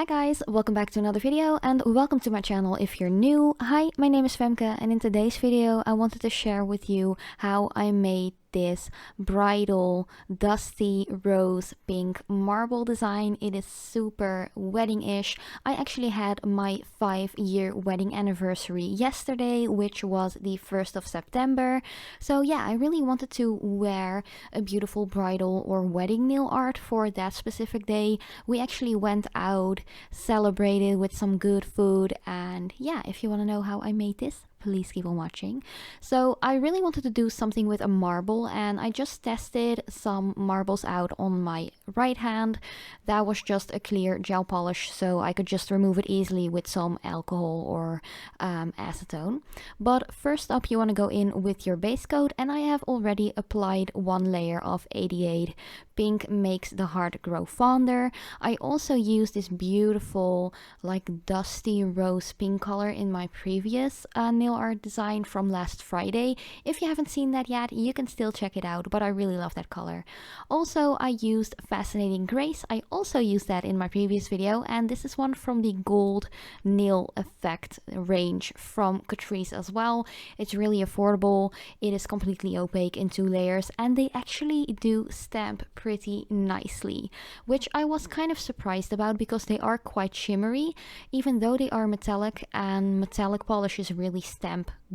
Hi guys, welcome back to another video and welcome to my channel if you're new. Hi, my name is Femke and in today's video I wanted to share with you how I made this bridal dusty rose pink marble design. It is super wedding-ish. I actually had my 5-year wedding anniversary yesterday, which was the 1st of September. So yeah, I really wanted to wear a beautiful bridal or wedding nail art for that specific day. We actually went out, celebrated with some good food, and yeah, if you want to know how I made this, please keep on watching. So I really wanted to do something with a marble and I just tested some marbles out on my right hand. That was just a clear gel polish, so I could just remove it easily with some alcohol or acetone. But first up, you want to go in with your base coat, and I have already applied one layer of 88 Pink Makes the Heart Grow Fonder. I also used this beautiful like dusty rose pink color in my previous nail art design from last Friday. If you haven't seen that yet, you can still check it out, but I really love that color. Also, I used Fascinating Grace. I also used that in my previous video, and this is one from the Gold Nail Effect range from Catrice as well. It's really affordable. It is completely opaque in 2 layers, and they actually do stamp pretty nicely, which I was kind of surprised about because they are quite shimmery, even though they are metallic, and metallic polishes really stamp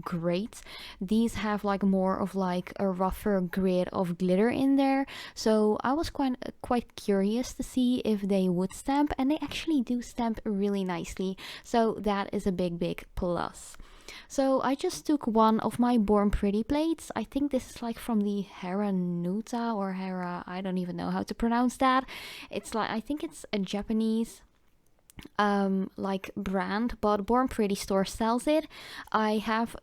great. These have like more of like a rougher grid of glitter in there, so I was quite curious to see if they would stamp, and they actually do stamp really nicely, so that is a big plus. So I just took one of my Born Pretty plates. I think this is like from the Hera Nuta or Hera, I don't even know how to pronounce that. It's like, I think it's a Japanese like brand, but Born Pretty store sells it. I have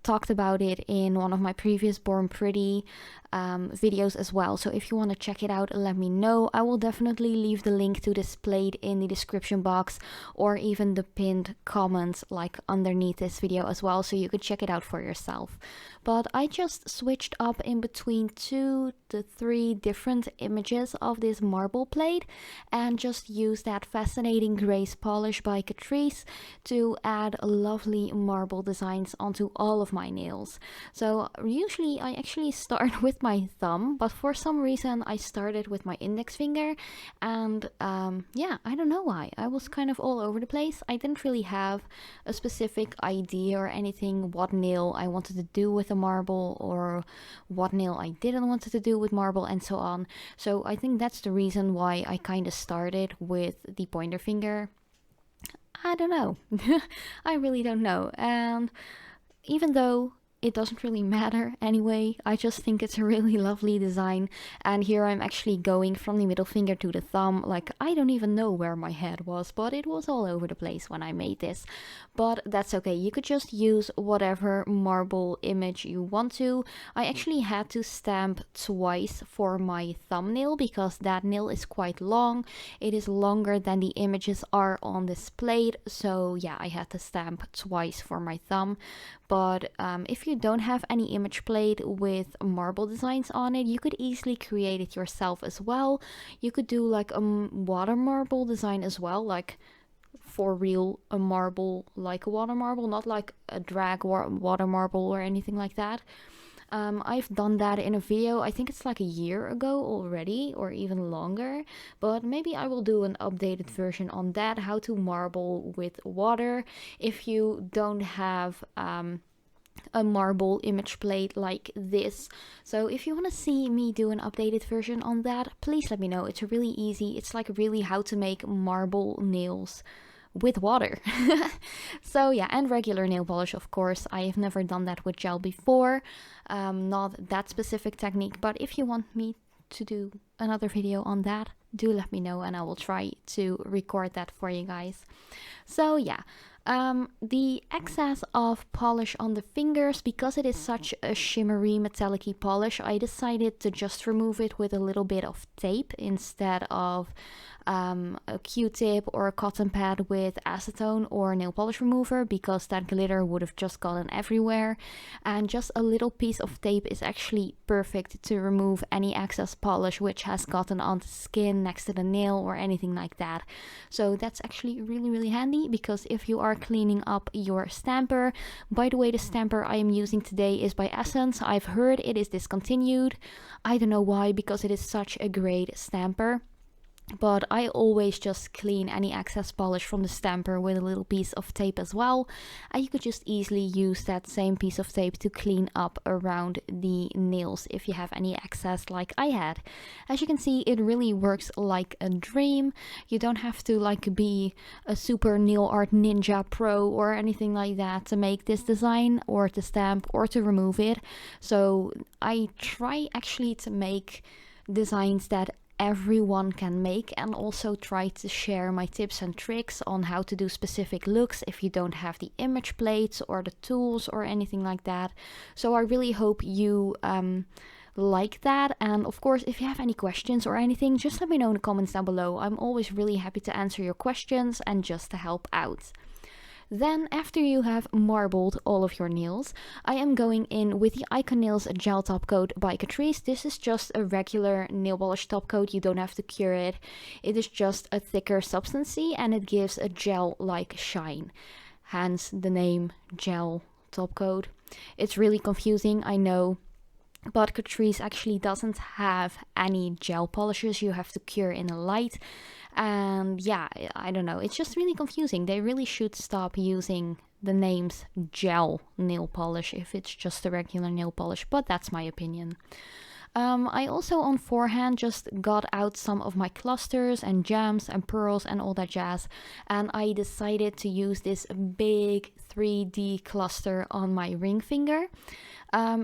talked about it in one of my previous Born Pretty videos as well, so if you want to check it out, let me know. I will definitely leave the link to this plate in the description box or even the pinned comments like underneath this video as well, so you could check it out for yourself. But I just switched up in between 2 to 3 different images of this marble plate and just used that Fascinating Grace polish by Catrice to add lovely marble designs onto all of my nails. So usually I actually start with my thumb, but for some reason I started with my index finger, and yeah, I don't know why. I was kind of all over the place. I didn't really have a specific idea or anything what nail I wanted to do with a marble or what nail I didn't want to do with marble and so on. So I think that's the reason why I kind of started with the pointer finger. I don't know. I really don't know. And even though it doesn't really matter anyway, I just think it's a really lovely design. And here I'm actually going from the middle finger to the thumb. Like, I don't even know where my head was, but it was all over the place when I made this. But that's okay, you could just use whatever marble image you want to. I actually had to stamp twice for my thumbnail because that nail is quite long. It is longer than the images are on this plate, so yeah, I had to stamp twice for my thumb. But if you don't have any image plate with marble designs on it, you could easily create it yourself as well. You could do like a water marble design as well, like for real a marble, like a water marble, not like a drag water marble or anything like that. I've done that in a video, I think it's like a year ago already, or even longer, but maybe I will do an updated version on that, how to marble with water, if you don't have a marble image plate like this. So if you want to see me do an updated version on that, please let me know. It's really easy. It's like really how to make marble nails with water. So yeah, and regular nail polish, of course. I have never done that with gel before, not that specific technique, but if you want me to do another video on that, do let me know and I will try to record that for you guys. So yeah, The excess of polish on the fingers, because it is such a shimmery metallic-y polish, I decided to just remove it with a little bit of tape instead of a Q-tip or a cotton pad with acetone or nail polish remover, because that glitter would have just gotten everywhere. And just a little piece of tape is actually perfect to remove any excess polish which has gotten on the skin next to the nail or anything like that. So that's actually really handy, because if you are cleaning up your stamper, by the way, the stamper I am using today is by Essence. I've heard it is discontinued. I don't know why, because it is such a great stamper. But I always just clean any excess polish from the stamper with a little piece of tape as well. And you could just easily use that same piece of tape to clean up around the nails if you have any excess like I had. As you can see, it really works like a dream. You don't have to like be a super nail art ninja pro or anything like that to make this design or to stamp or to remove it. So I try actually to make designs that everyone can make, and also try to share my tips and tricks on how to do specific looks if you don't have the image plates or the tools or anything like that. So I really hope you like that. And of course, if you have any questions or anything, just let me know in the comments down below. I'm always really happy to answer your questions and just to help out. Then, after you have marbled all of your nails, I am going in with the Icon Nails Gel Top Coat by Catrice. This is just a regular nail polish top coat. You don't have to cure it. It is just a thicker substancy and it gives a gel-like shine. Hence the name Gel Top Coat. It's really confusing, I know. But Catrice actually doesn't have any gel polishes. You have to cure in a light. And yeah, I don't know. It's just really confusing. They really should stop using the names gel nail polish if it's just a regular nail polish. But that's my opinion. I also on forehand just got out some of my clusters and gems and pearls and all that jazz. And I decided to use this big 3D cluster on my ring finger.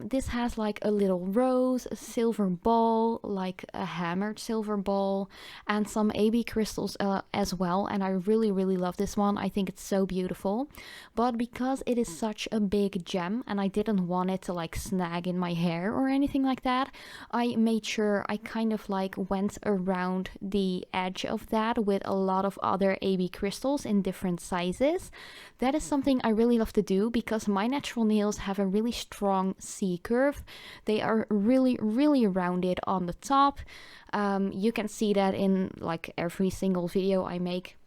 This has like a little rose, a silver ball, like a hammered silver ball, and some AB crystals as well. And I really love this one. I think it's so beautiful. But because it is such a big gem and I didn't want it to like snag in my hair or anything like that, I made sure I kind of like went around the edge of that with a lot of other AB crystals in different sizes. That is something I really love to do because my natural nails have a really strong C curve. They are really rounded on the top. You can see that in like every single video I make.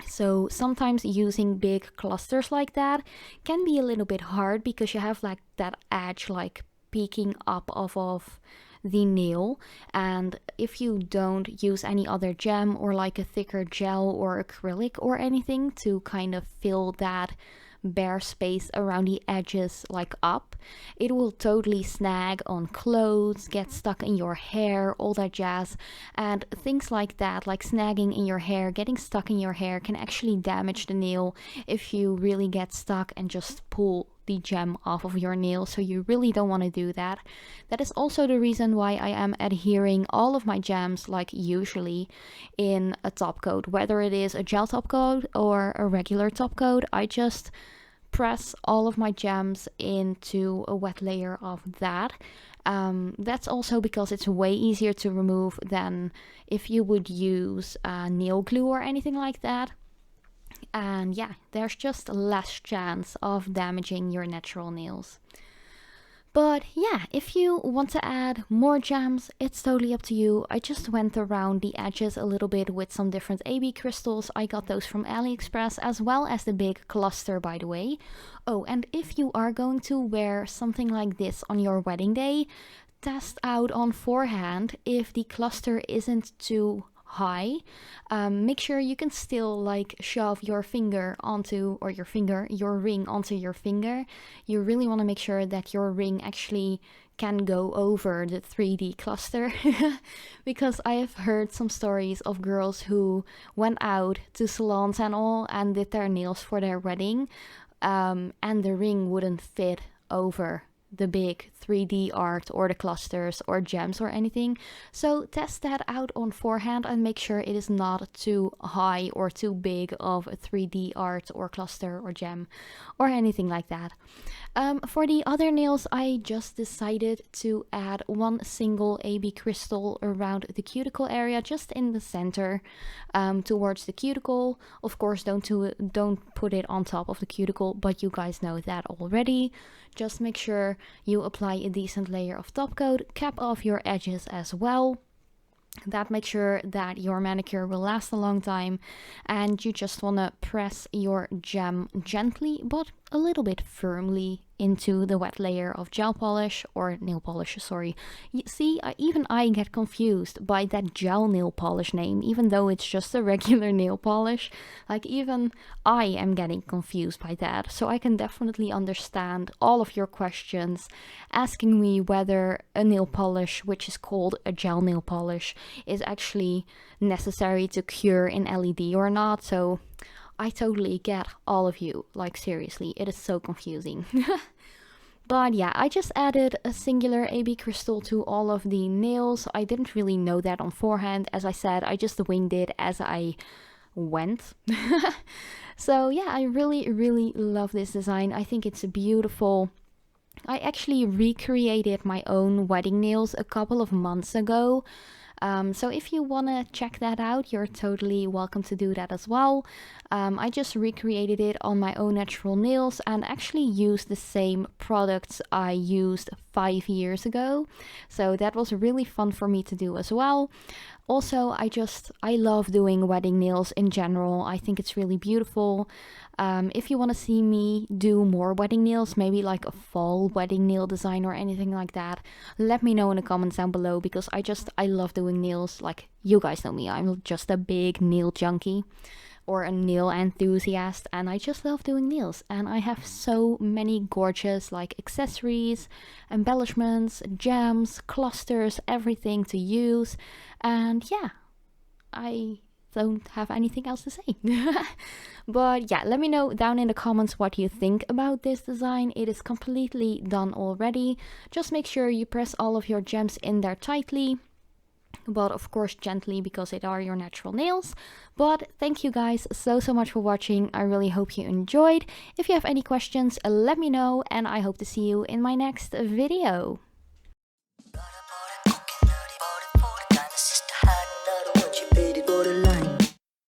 So sometimes using big clusters like that can be a little bit hard because you have like that edge like peeking up off of the nail, and if you don't use any other gem or like a thicker gel or acrylic or anything to kind of fill that bare space around the edges like up, it will totally snag on clothes, get stuck in your hair, all that jazz. And things like that, like snagging in your hair, getting stuck in your hair, can actually damage the nail if you really get stuck and just pull the gem off of your nail. So you really don't want to do that. That is also the reason why I am adhering all of my gems like usually in a top coat, whether it is a gel top coat or a regular top coat. I just press all of my gems into a wet layer of that. That's also because it's way easier to remove than if you would use nail glue or anything like that. And yeah, there's just less chance of damaging your natural nails. But yeah, if you want to add more gems, it's totally up to you. I just went around the edges a little bit with some different AB crystals. I got those from AliExpress, as well as the big cluster, by the way. Oh, and if you are going to wear something like this on your wedding day, test out on forehand if the cluster isn't too high. Make sure you can still like shove your finger onto, or your ring onto your finger. You really want to make sure that your ring actually can go over the 3D cluster because I have heard some stories of girls who went out to salons and all and did their nails for their wedding, and the ring wouldn't fit over the big 3D art or the clusters or gems or anything. So test that out on forehand and make sure it is not too high or too big of a 3D art or cluster or gem or anything like that. For the other nails, I just decided to add one single AB crystal around the cuticle area, just in the center, towards the cuticle. Of course, don't put it on top of the cuticle, but you guys know that already. Just make sure you apply a decent layer of top coat, cap off your edges as well. That makes sure that your manicure will last a long time, and you just want to press your gem gently but a little bit firmly into the wet layer of gel polish or nail polish, sorry. You see, even I get confused by that gel nail polish name, even though it's just a regular nail polish. Like, even I am getting confused by that. So I can definitely understand all of your questions asking me whether a nail polish, which is called a gel nail polish, is actually necessary to cure in LED or not. So I totally get all of you, like seriously, it is so confusing. But yeah, I just added a singular AB crystal to all of the nails. I didn't really know that on forehand. As I said, I just winged it as I went. So yeah, I really love this design. I think it's beautiful. I actually recreated my own wedding nails a couple of months ago. So if you want to check that out, you're totally welcome to do that as well. I just recreated it on my own natural nails and actually used the same products I used 5 years ago. So that was really fun for me to do as well. Also, I love doing wedding nails in general. I think it's really beautiful. If you want to see me do more wedding nails, maybe like a fall wedding nail design or anything like that, let me know in the comments down below, because I love doing nails. Like, you guys know me, I'm just a big nail junkie or a nail enthusiast, and I just love doing nails. And I have so many gorgeous like accessories, embellishments, gems, clusters, everything to use. And yeah, I don't have anything else to say. But yeah, let me know down in the comments what you think about this design. It is completely done already. Just make sure you press all of your gems in there tightly, but of course gently, because it are your natural nails. But thank you guys so much for watching. I really hope you enjoyed. If you have any questions, let me know, and I hope to see you in my next video.